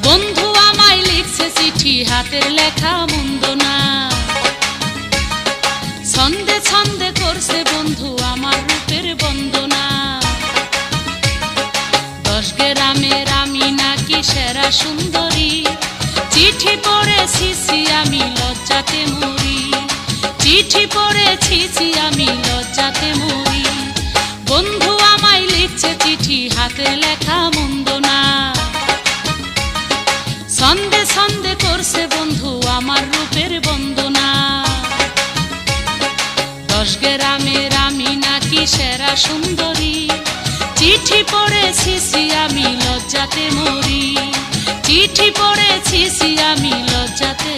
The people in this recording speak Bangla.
বন্ধু আমায় লিখছে চিঠি, হাতের লেখা মন্দ না। ছন্দে ছন্দে করছে বন্ধু আমার রূপের বন্দনা। 10 গ্রামের আমি নাকি সেরা সুন্দরী, চিঠি পড়েছি আমি লজ্জাতে মরি। চিঠি পড়েছি আমি লজ্জাতে মরি। বন্ধু আমায় লিখছে চিঠি, হাতের লেখা মন্দ না। ছন্দে ছন্দে করছে বন্ধু আমার রূপের বন্দনা। 10 গ্রামের আমি নাকি সেরা সুন্দরী, চিঠি পড়েছি আমি লজ্জাতে মরি। চিঠি পড়েছি আমি লজ্জাতে